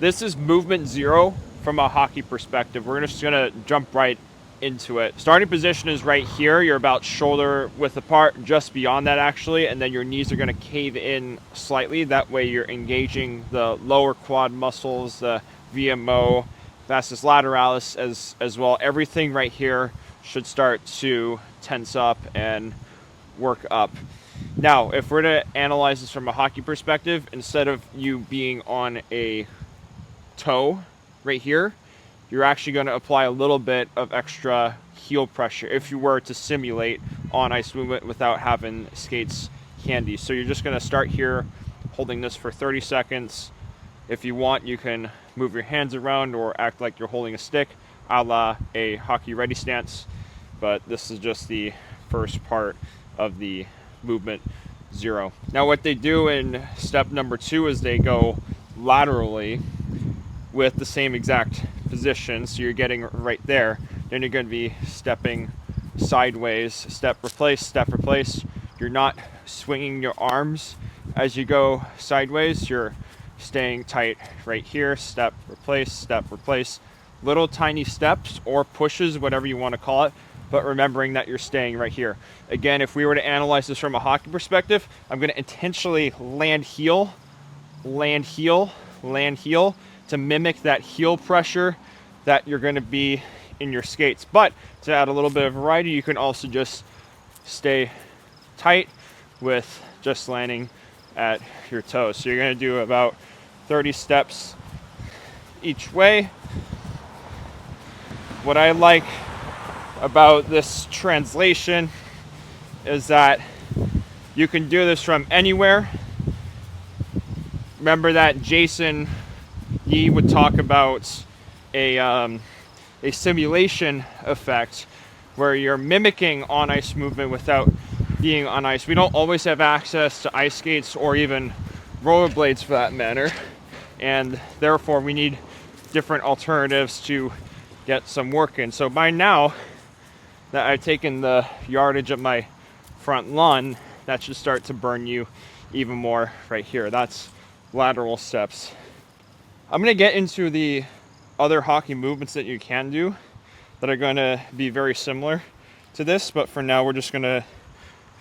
This is movement 0 from a hockey perspective. We're just gonna jump right into it. Starting position is right here. You're about shoulder width apart, just beyond that actually, and then your knees are gonna cave in slightly. That way you're engaging the lower quad muscles, the VMO, vastus lateralis as well. Everything right here should start to tense up and work up. Now, if we're to analyze this from a hockey perspective, instead of you being on a toe right here, you're actually going to apply a little bit of extra heel pressure if you were to simulate on ice movement without having skates handy. So you're just going to start here holding this for 30 seconds. If you want, you can move your hands around or act like you're holding a stick, a la a hockey ready stance. But this is just the first part of the movement 0. Now what they do in step number 2 is they go laterally with the same exact position, so you're getting right there. Then you're going to be stepping sideways, step replace. You're not swinging your arms as you go sideways. You're staying tight right here, step replace. Little tiny steps or pushes, whatever you want to call it, but remembering that you're staying right here. Again, if we were to analyze this from a hockey perspective, I'm going to intentionally land heel to mimic that heel pressure that you're going to be in your skates. But to add a little bit of variety, you can also just stay tight with just landing at your toes. So you're going to do about 30 steps each way. What I like about this translation is that you can do this from anywhere. Remember that Jason Yee would talk about a simulation effect where you're mimicking on ice movement without being on ice. We don't always have access to ice skates or even rollerblades for that matter, and therefore we need different alternatives to get some work in. So by now that I've taken the yardage of my front lawn, that should start to burn you even more right here. That's lateral steps. I'm going to get into the other hockey movements that you can do that are going to be very similar to this, but for now we're just going to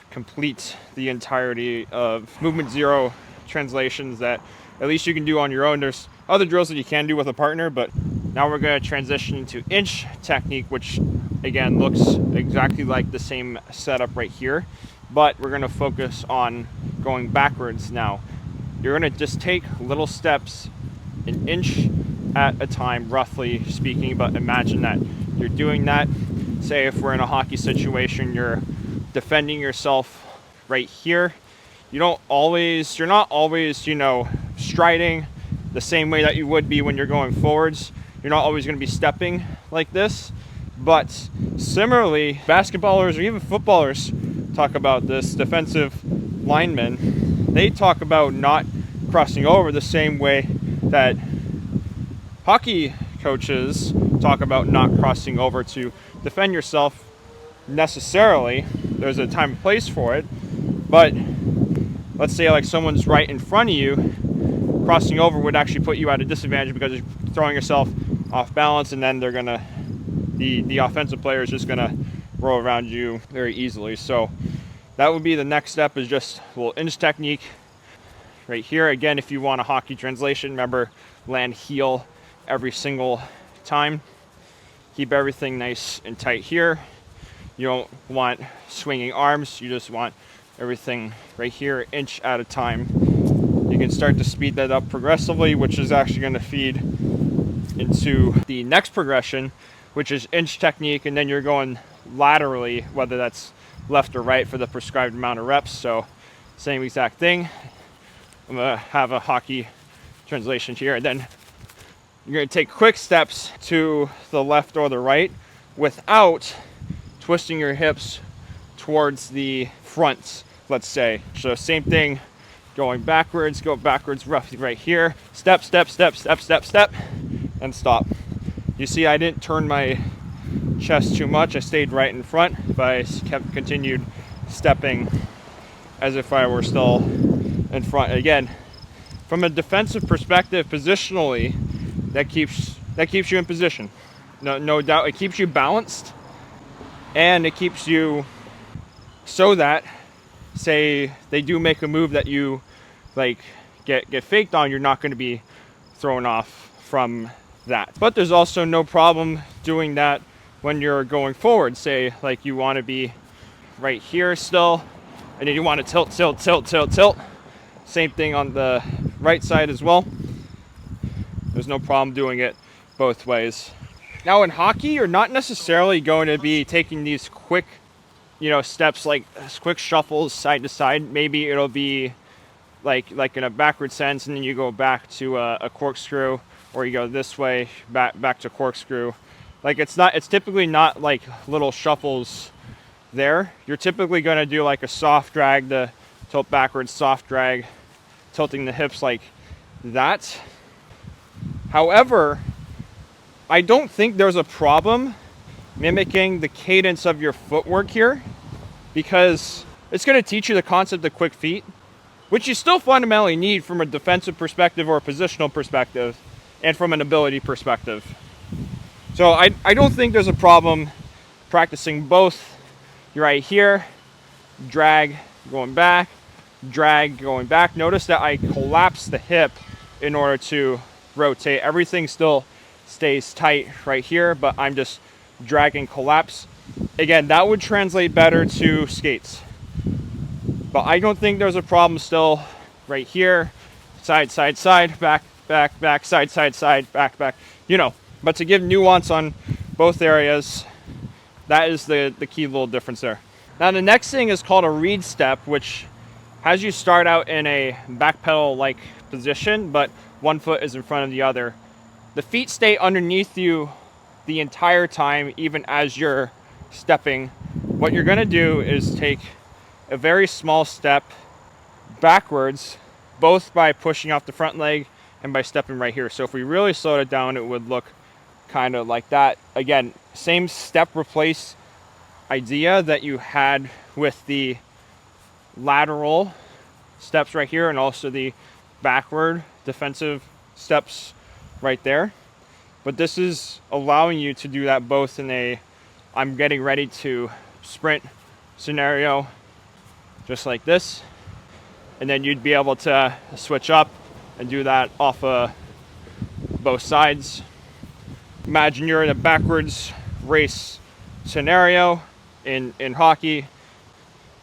complete the entirety of movement 0 translations that at least you can do on your own. There's other drills that you can do with a partner, but now we're going to transition into inch technique, which again looks exactly like the same setup right here, but we're going to focus on going backwards now. You're going to just take little steps, an inch at a time, roughly speaking, but imagine that you're doing that. Say if we're in a hockey situation, you're defending yourself right here. You're not always, striding the same way that you would be when you're going forwards. You're not always going to be stepping like this. But similarly, basketballers or even footballers talk about this. Defensive linemen, they talk about not crossing over the same way that hockey coaches talk about not crossing over to defend yourself necessarily. There's a time and place for it, but let's say like someone's right in front of you, crossing over would actually put you at a disadvantage because you're throwing yourself off balance, and then they're gonna, the offensive player is just gonna roll around you very easily. So that would be the next step, is just a little inch technique right here. Again, if you want a hockey translation, remember, land heel every single time. Keep everything nice and tight here. You don't want swinging arms, you just want everything right here, inch at a time. You can start to speed that up progressively, which is actually going to feed into the next progression, which is inch technique, and then you're going laterally, whether that's left or right, for the prescribed amount of reps. So same exact thing. I'm going to have a hockey translation here, and then you're going to take quick steps to the left or the right without twisting your hips towards the front, let's say. So same thing, going backwards, go backwards roughly right here. Step, step, step, step, step, step, and stop. You see I didn't turn my chest too much. I stayed right in front, but I continued stepping as if I were still in front. Again, from a defensive perspective, positionally, that keeps you in position. No doubt, it keeps you balanced, and it keeps you so that, say they do make a move that you like get faked on, you're not going to be thrown off from that. But there's also no problem doing that when you're going forward. Say like you want to be right here still, and then you want to tilt. Same thing on the right side as well. There's no problem doing it both ways. Now in hockey, you're not necessarily going to be taking these quick, steps, like quick shuffles side to side. Maybe it'll be like in a backward sense, and then you go back to a corkscrew, or you go this way, back to corkscrew. Like it's typically not like little shuffles there. You're typically going to do like a soft drag, the tilt backwards, soft drag, tilting the hips like that. However, I don't think there's a problem mimicking the cadence of your footwork here, because it's going to teach you the concept of quick feet, which you still fundamentally need from a defensive perspective or a positional perspective, and from an ability perspective. So I don't think there's a problem practicing both. You're right here, drag, going back, drag, going back. Notice that I collapse the hip in order to rotate. Everything still stays tight right here, but I'm just dragging collapse. Again, that would translate better to skates. But I don't think there's a problem still right here. Side, back, side, back. But to give nuance on both areas, that is the key little difference there. Now the next thing is called a reed step, which has you start out in a backpedal-like position, but one foot is in front of the other. The feet stay underneath you the entire time, even as you're stepping. What you're gonna do is take a very small step backwards, both by pushing off the front leg and by stepping right here. So if we really slowed it down, it would look kind of like that. Again, same step replace idea that you had with the lateral steps right here, and also the backward defensive steps right there. But this is allowing you to do that both in a I'm getting ready to sprint scenario, just like this, and then you'd be able to switch up and do that off of both sides. Imagine you're in a backwards race scenario in hockey,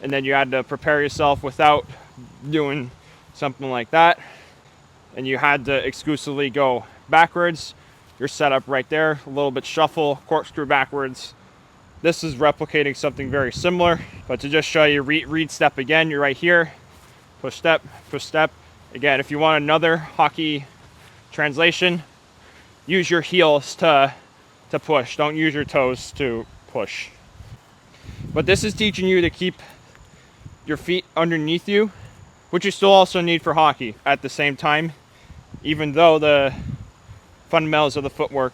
and then you had to prepare yourself without doing something like that, and you had to exclusively go backwards. You're set up right there, a little bit shuffle, corkscrew backwards. This is replicating something very similar, but to just show you, reed step again, you're right here, push step. Again, if you want another hockey translation, use your heels to push. Don't use your toes to push. But this is teaching you to keep your feet underneath you, which you still also need for hockey at the same time, even though the fundamentals of the footwork,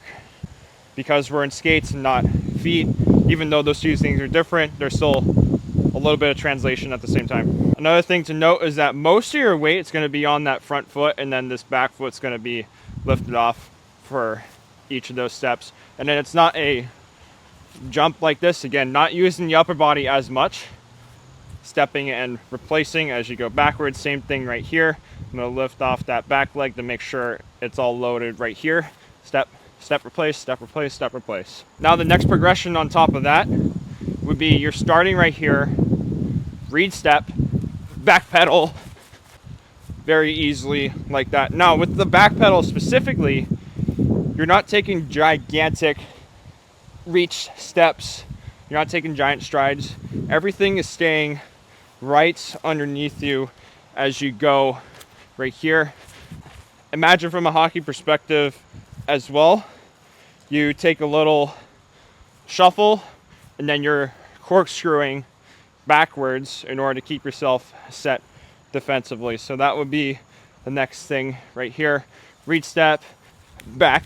because we're in skates and not feet, even though those two things are different, there's still a little bit of translation at the same time. Another thing to note is that most of your weight is going to be on that front foot, and then this back foot's going to be lifted off for each of those steps. And then it's not a jump like this, again, not using the upper body as much, stepping and replacing as you go backwards. Same thing right here. I'm going to lift off that back leg to make sure it's all loaded right here. Step, replace, step, replace, step, replace. Now the next progression on top of that would be you're starting right here, reed step, back pedal, very easily like that. Now with the back pedal specifically, you're not taking gigantic reach steps. You're not taking giant strides. Everything is staying right underneath you as you go right here. Imagine from a hockey perspective as well, you take a little shuffle and then you're corkscrewing backwards in order to keep yourself set defensively. So that would be the next thing right here. Reed step, back.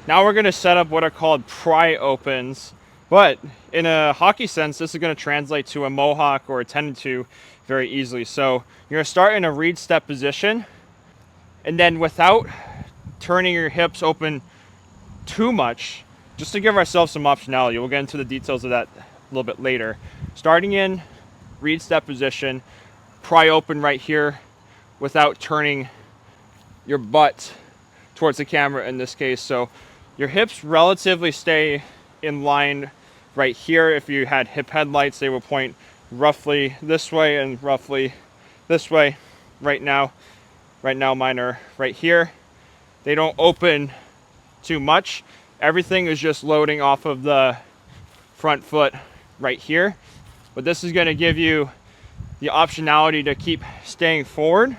Now we're going to set up what are called pry opens, but in a hockey sense, this is going to translate to a mohawk or a 10-2 very easily. So you're gonna start in a reed step position, and then without turning your hips open too much, just to give ourselves some optionality. We'll get into the details of that a little bit later. Starting in reed step position, pry open right here without turning your butt towards the camera in this case. So your hips relatively stay in line right here. If you had hip headlights, they will point roughly this way and roughly this way. Right now mine are right here. They don't open too much. Everything is just loading off of the front foot right here. But this is going to give you the optionality to keep staying forward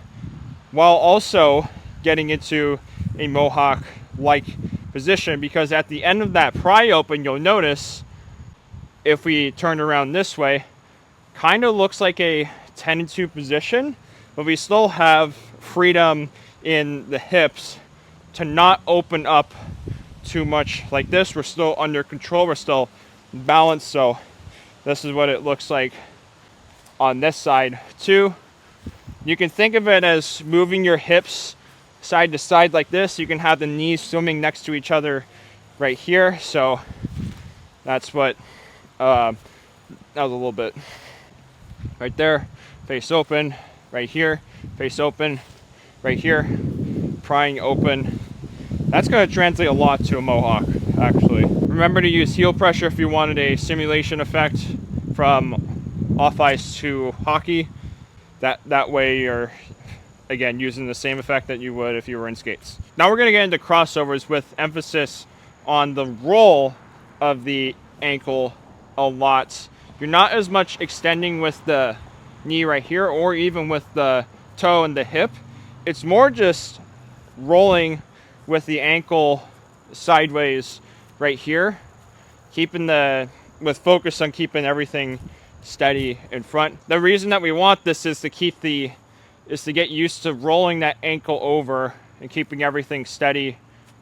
while also getting into a mohawk-like position, because at the end of that pry open, you'll notice if we turn around this way, kind of looks like a 10-2 position, but we still have freedom in the hips to not open up too much like this. We're still under control, we're still balanced. So this is what it looks like on this side too. You can think of it as moving your hips side to side like this. You can have the knees swimming next to each other right here. So that's what that was a little bit right there. Face open right here, face open right here, prying open. That's going to translate a lot to a mohawk, actually. Remember to use heel pressure if you wanted a simulation effect from off ice to hockey. That way you're, again, using the same effect that you would if you were in skates. Now we're going to get into crossovers with emphasis on the roll of the ankle a lot. You're not as much extending with the knee right here or even with the toe and the hip. It's more just rolling with the ankle sideways right here, with focus on keeping everything steady in front. The reason that we want this is to get used to rolling that ankle over and keeping everything steady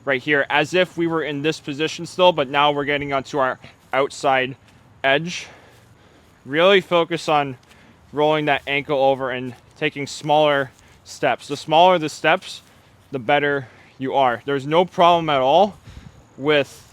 right here, as if we were in this position still, but now we're getting onto our outside edge. Really focus on rolling that ankle over and taking smaller steps. The smaller the steps, the better you are. There's no problem at all with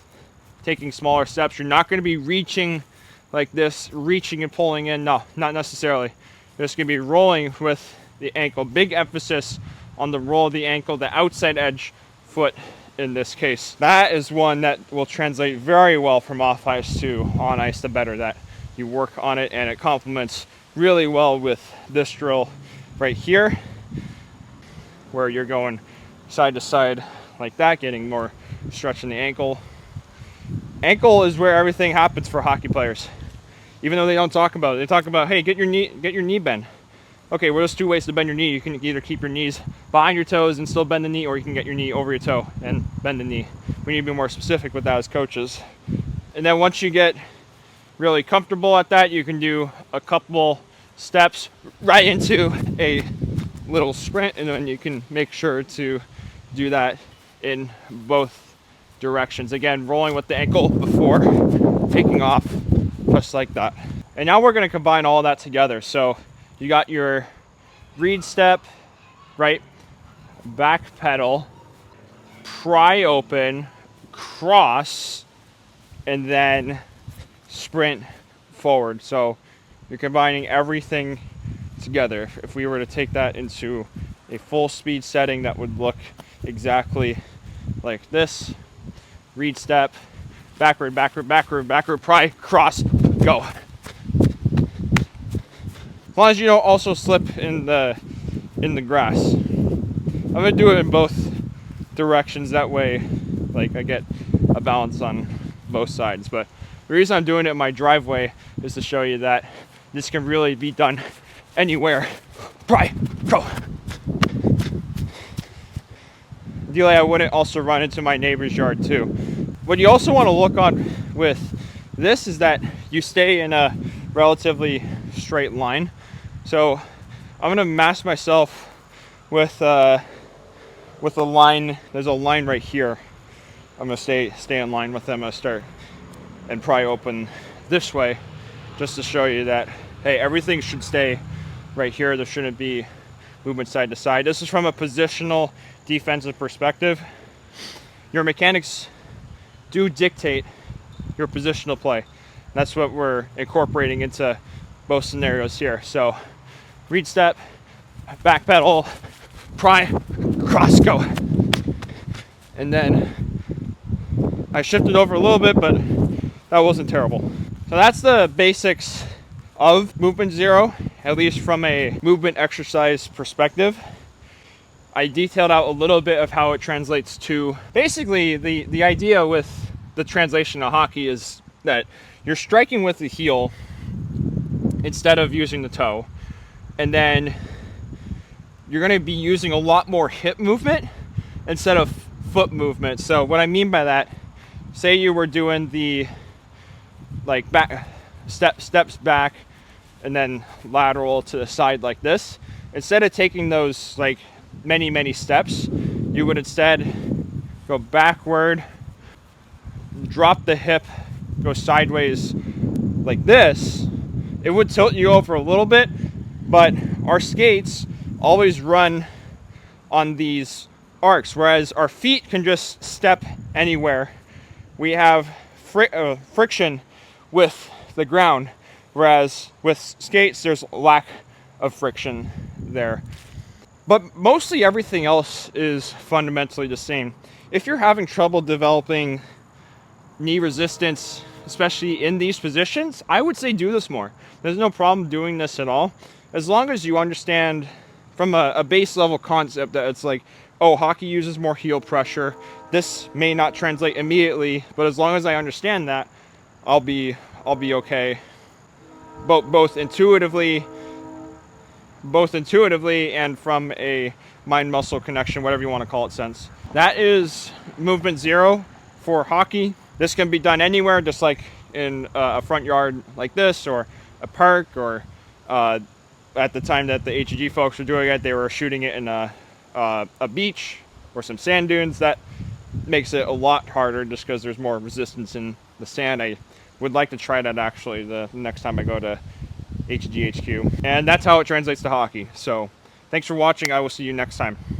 taking smaller steps. You're not going to be reaching like this, reaching and pulling in. No, not necessarily. You're just going to be rolling with the ankle. Big emphasis on the roll of the ankle, the outside edge foot in this case. That is one that will translate very well from off ice to on ice. The better that you work on it, and it complements really well with this drill right here, where you're going side to side like that, getting more stretch in the ankle. Ankle is where everything happens for hockey players, even though they don't talk about it. They talk about, hey, get your knee bent. Okay, well, there's two ways to bend your knee. You can either keep your knees behind your toes and still bend the knee, or you can get your knee over your toe and bend the knee. We need to be more specific with that as coaches. And then once you get really comfortable at that, you can do a couple steps right into a little sprint, and then you can make sure to do that in both directions. Again, rolling with the ankle before taking off, just like that. And now we're going to combine all that together. So you got your reed step, right? Back pedal, pry open, cross, and then sprint forward. So you're combining everything together. If we were to take that into a full speed setting, that would look exactly like this. Reed step, backward, backward, backward, backward, pry, cross, go. As long as you don't also slip in the grass. I'm gonna do it in both directions, that way like I get a balance on both sides. But the reason I'm doing it in my driveway is to show you that this can really be done anywhere. Pry, go. Ideally, I wouldn't also run into my neighbor's yard too. What you also want to look on with this is that you stay in a relatively straight line. So I'm gonna mask myself with a line. There's a line right here. I'm gonna stay in line with them. I'm gonna start and pry open this way, just to show you that, hey, everything should stay right here, there shouldn't be movement side to side. This is from a positional defensive perspective. Your mechanics do dictate your positional play. That's what we're incorporating into both scenarios here. So read step, back pedal, pry, cross go. And then I shifted over a little bit, but that wasn't terrible. So that's the basics of movement zero, at least from a movement exercise perspective. I detailed out a little bit of how it translates to basically the idea with the translation of hockey is that you're striking with the heel instead of using the toe, and then you're going to be using a lot more hip movement instead of foot movement. So what I mean by that, say you were doing the like back steps back and then lateral to the side like this, instead of taking those like many steps, you would instead go backward, drop the hip, go sideways like this. It would tilt you over a little bit, but our skates always run on these arcs, whereas our feet can just step anywhere. We have friction with the ground, whereas with skates there's lack of friction there. But mostly everything else is fundamentally the same. If you're having trouble developing knee resistance, especially in these positions, I would say do this more. There's no problem doing this at all, as long as you understand from a base level concept that it's like, oh, hockey uses more heel pressure. This may not translate immediately, but as long as I understand that, I'll be okay. Both intuitively and from a mind-muscle connection, whatever you want to call it, sense. That is movement zero for hockey. This can be done anywhere, just like in a front yard like this, or a park, or at the time that the HEG folks were doing it, they were shooting it in a beach or some sand dunes. That makes it a lot harder just because there's more resistance in the sand. I would like to try that actually the next time I go to HEG HQ. And that's how it translates to hockey. So thanks for watching. I will see you next time.